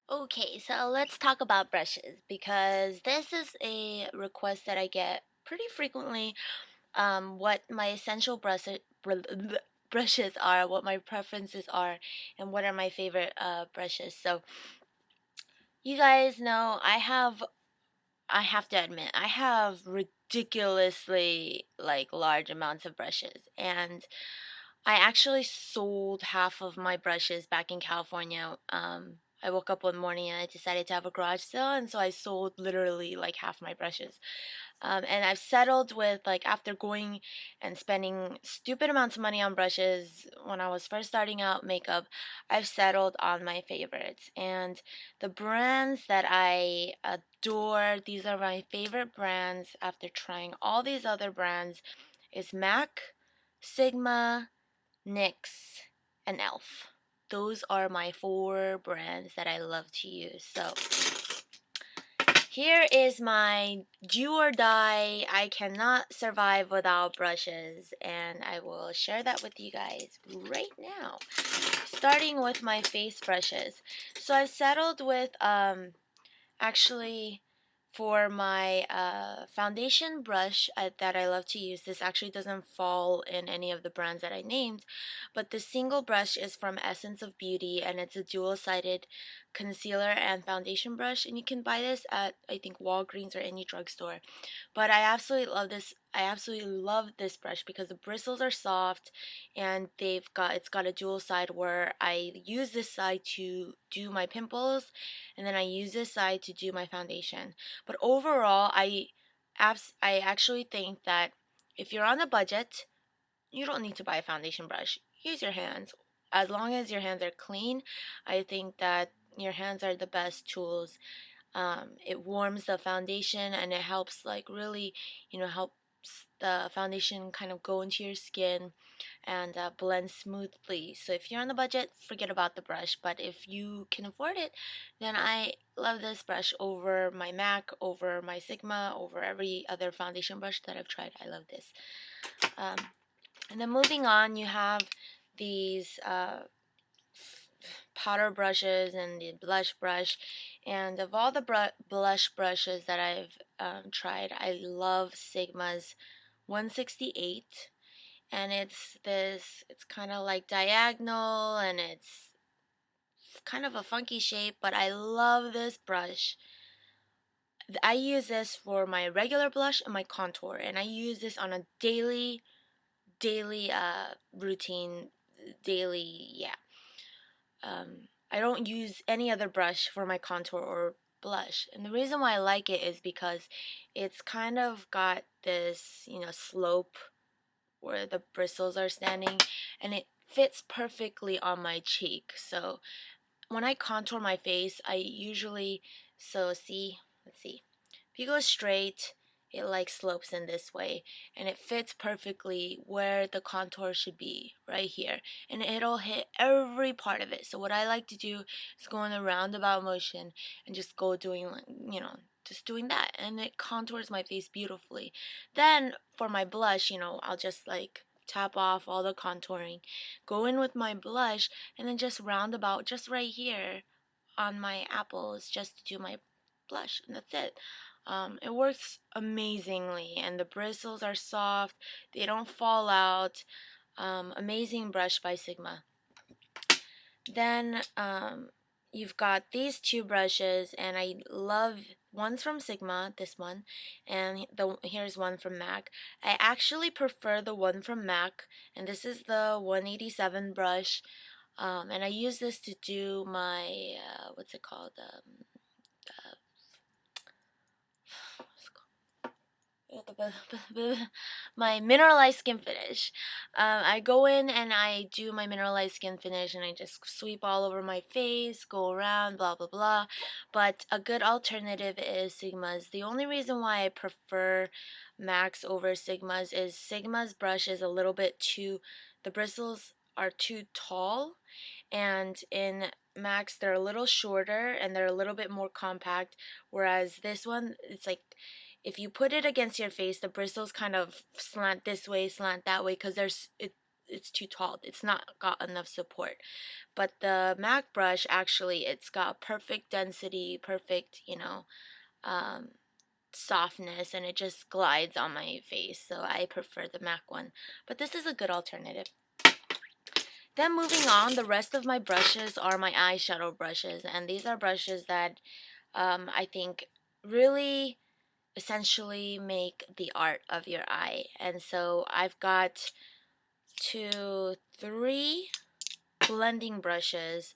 Okay, so let's talk about brushes because this is a request that I get pretty frequently. What my essential brushes are, what my preferences are, and what are my favorite brushes. So you guys know I have to admit I have ridiculously like large amounts of brushes, and I actually sold half of my brushes back in California. I woke up one morning and I decided to have a garage sale, and so I sold literally like half my brushes. And I've settled with, like, after going and spending stupid amounts of money on brushes when I was first starting out makeup, I've settled on my favorites. And the brands that I adore, these are my favorite brands after trying all these other brands, is MAC, Sigma, NYX, and ELF. Those are my four brands that I love to use. So here is my do or die. I cannot survive without brushes, and I will share that with you guys right now. Starting with my face brushes. So I've settled with actually, for my foundation brush that I love to use, this actually doesn't fall in any of the brands that I named, but the single brush is from Essence of Beauty, and it's a dual-sided concealer and foundation brush, and you can buy this at, I think, Walgreens or any drugstore. But I absolutely love this. I absolutely love this brush because the bristles are soft, and it's got a dual side where I use this side to do my pimples, and then I use this side to do my foundation. But overall, I actually think that if you're on a budget, you don't need to buy a foundation brush. Use your hands. As long as your hands are clean, I think that your hands are the best tools. It warms the foundation, and it helps, like, really, helps the foundation kind of go into your skin and blend smoothly. So if you're on the budget, forget about the brush. But if you can afford it, then I love this brush over my MAC, over my Sigma, over every other foundation brush that I've tried. I love this. Um, and then moving on, you have these powder brushes and the blush brush. And of all the blush brushes that I've tried, I love Sigma's 168. And it's kind of like diagonal, and it's kind of a funky shape, but I love this brush. I use this for my regular blush and my contour, and I use this on a daily routine, daily, yeah. I don't use any other brush for my contour or blush. And the reason why I like it is because it's kind of got this, slope where the bristles are standing, and it fits perfectly on my cheek. So when I contour my face, I usually, so see, let's see. If you go straight, it like slopes in this way, and it fits perfectly where the contour should be, right here, and it'll hit every part of it. So what I like to do is go in a roundabout motion and just go doing, like, just doing that, and it contours my face beautifully. Then for my blush, I'll just like tap off all the contouring, go in with my blush, and then just roundabout just right here on my apples just to do my blush, and that's it. It works amazingly, and the bristles are soft, they don't fall out. Amazing brush by Sigma. Then you've got these two brushes, and I love, one's from Sigma, this one, and here's one from MAC. I actually prefer the one from MAC, and this is the 187 brush. And I use this to do my what's it called? My mineralized skin finish. I go in and I do my mineralized skin finish, and I just sweep all over my face, go around, blah blah blah. But a good alternative is Sigma's. The only reason why I prefer Max over Sigma's is Sigma's brush is a little bit too, the bristles are too tall, and in Max they're a little shorter and they're a little bit more compact, whereas this one, it's like if you put it against your face, the bristles kind of slant this way, slant that way, because it's too tall. It's not got enough support. But the MAC brush, actually, it's got perfect density, perfect, um, softness, and it just glides on my face. So I prefer the MAC one. But this is a good alternative. Then moving on, the rest of my brushes are my eyeshadow brushes, and these are brushes that I think really essentially make the art of your eye. And so I've got 3 blending brushes,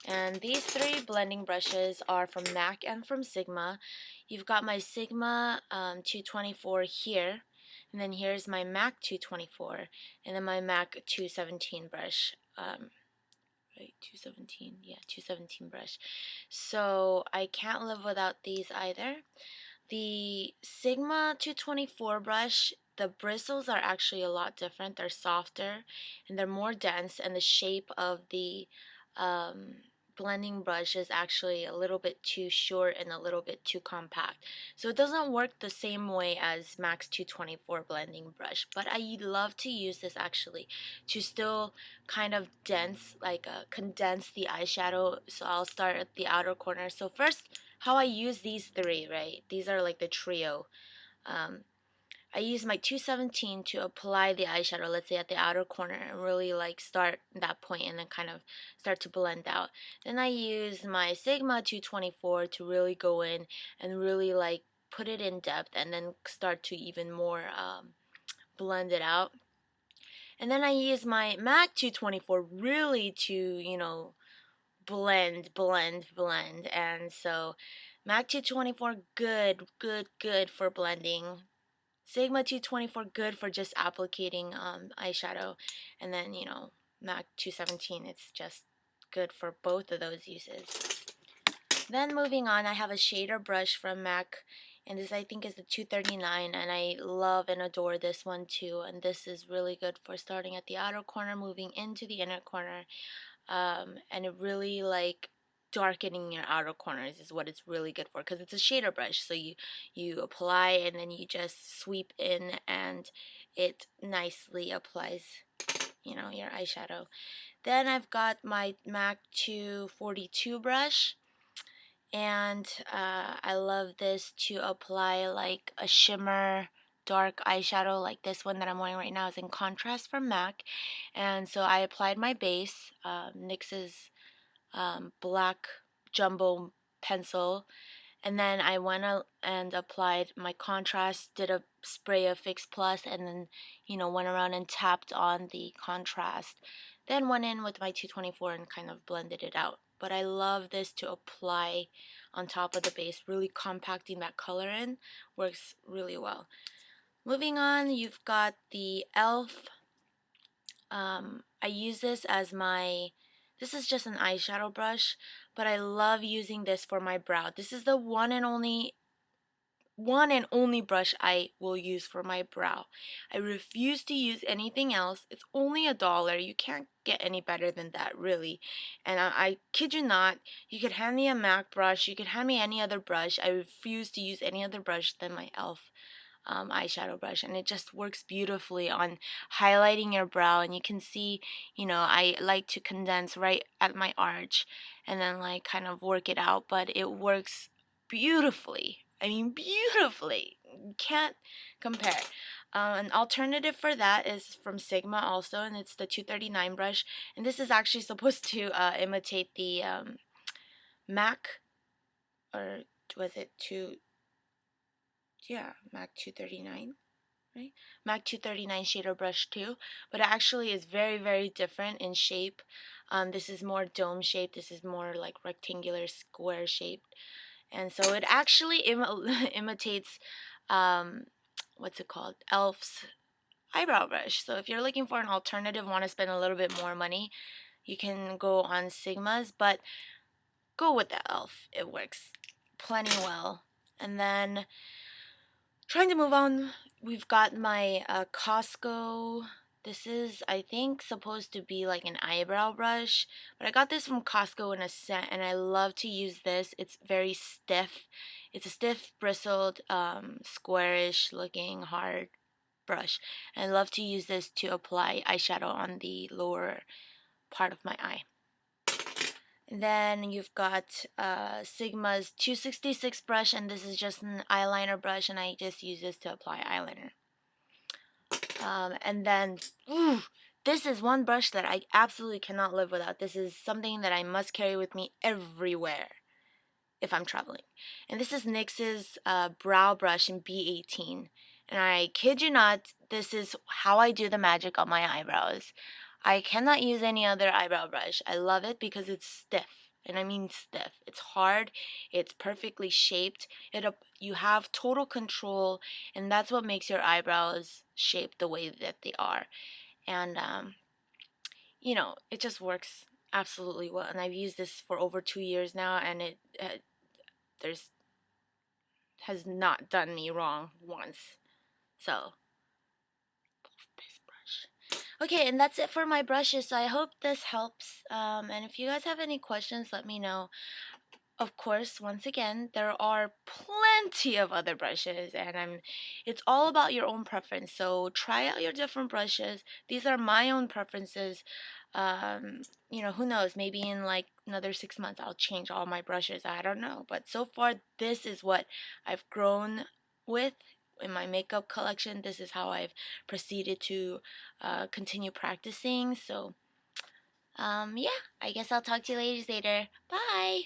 and these 3 blending brushes are from MAC and from Sigma. You've got my Sigma 224 here, and then here's my MAC 224, and then my MAC 217 brush. Right, 217, yeah, 217 brush. So I can't live without these either. The Sigma 224 brush, the bristles are actually a lot different. They're softer and they're more dense, and the shape of the um, blending brush is actually a little bit too short and a little bit too compact. So it doesn't work the same way as Max 224 blending brush, but I love to use this actually to still kind of condense the eyeshadow. So I'll start at the outer corner. So first, how I use these 3, right? These are like the trio. Um, I use my 217 to apply the eyeshadow, let's say at the outer corner, and really like start that point and then kind of start to blend out. Then I use my Sigma 224 to really go in and really like put it in depth and then start to even more blend it out. And then I use my MAC 224 really to, blend. And so MAC 224, good for blending. Sigma 224, good for just applicating eyeshadow. And then, MAC 217, it's just good for both of those uses. Then moving on, I have a shader brush from MAC, and this I think is the 239, and I love and adore this one too. And this is really good for starting at the outer corner, moving into the inner corner, and it really like darkening your outer corners is what it's really good for, because it's a shader brush. So you apply and then you just sweep in, and it nicely applies, your eyeshadow. Then I've got my MAC 242 brush, and I love this to apply like a shimmer dark eyeshadow. Like this one that I'm wearing right now is in contrast from MAC, and so I applied my base, NYX's black jumbo pencil, and then I went and applied my contrast, did a spray of Fix Plus, and then went around and tapped on the contrast, then went in with my 224 and kind of blended it out. But I love this to apply on top of the base, really compacting that color in, works really well. Moving on, you've got the e.l.f. I use this as this is just an eyeshadow brush, but I love using this for my brow. This is the one and only brush I will use for my brow. I refuse to use anything else. It's only $1. You can't get any better than that, really. And I kid you not, you could hand me a MAC brush, you could hand me any other brush. I refuse to use any other brush than my e.l.f. Eyeshadow brush, and it just works beautifully on highlighting your brow. And you can see, I like to condense right at my arch and then like kind of work it out, but it works beautifully. I mean, beautifully. Can't compare. An alternative for that is from Sigma also, and it's the 239 brush. And this is actually supposed to imitate the MAC, or was it MAC 239, right? MAC 239 shader brush too, but it actually is very, very different in shape. This is more dome shaped. This is more like rectangular, square shaped. And so it actually imitates, what's it called? e.l.f.'s eyebrow brush. So if you're looking for an alternative, want to spend a little bit more money, you can go on Sigma's, but go with the e.l.f. It works plenty well. And then trying to move on, we've got my Costco. This is, I think, supposed to be like an eyebrow brush, but I got this from Costco in a set, and I love to use this. It's very stiff. It's a stiff, bristled, squarish looking, hard brush. And I love to use this to apply eyeshadow on the lower part of my eye. And then you've got Sigma's 266 brush, and this is just an eyeliner brush, and I just use this to apply eyeliner. And then, this is one brush that I absolutely cannot live without. This is something that I must carry with me everywhere if I'm traveling. And this is NYX's brow brush in B18. And I kid you not, this is how I do the magic on my eyebrows. I cannot use any other eyebrow brush. I love it because it's stiff. And I mean stiff. It's hard. It's perfectly shaped. You have total control, and that's what makes your eyebrows shaped the way that they are. And you know, it just works absolutely well. And I've used this for over 2 years now, and it has not done me wrong once. So this brush. Okay, and that's it for my brushes. So I hope this helps. And if you guys have any questions, let me know. Of course, once again, there are plenty of other brushes, and it's all about your own preference. So try out your different brushes. These are my own preferences. You know, who knows? Maybe in like another 6 months, I'll change all my brushes. I don't know. But so far, this is what I've grown with in my makeup collection. This is how I've proceeded to continue practicing. So, yeah, I guess I'll talk to you ladies later. Bye!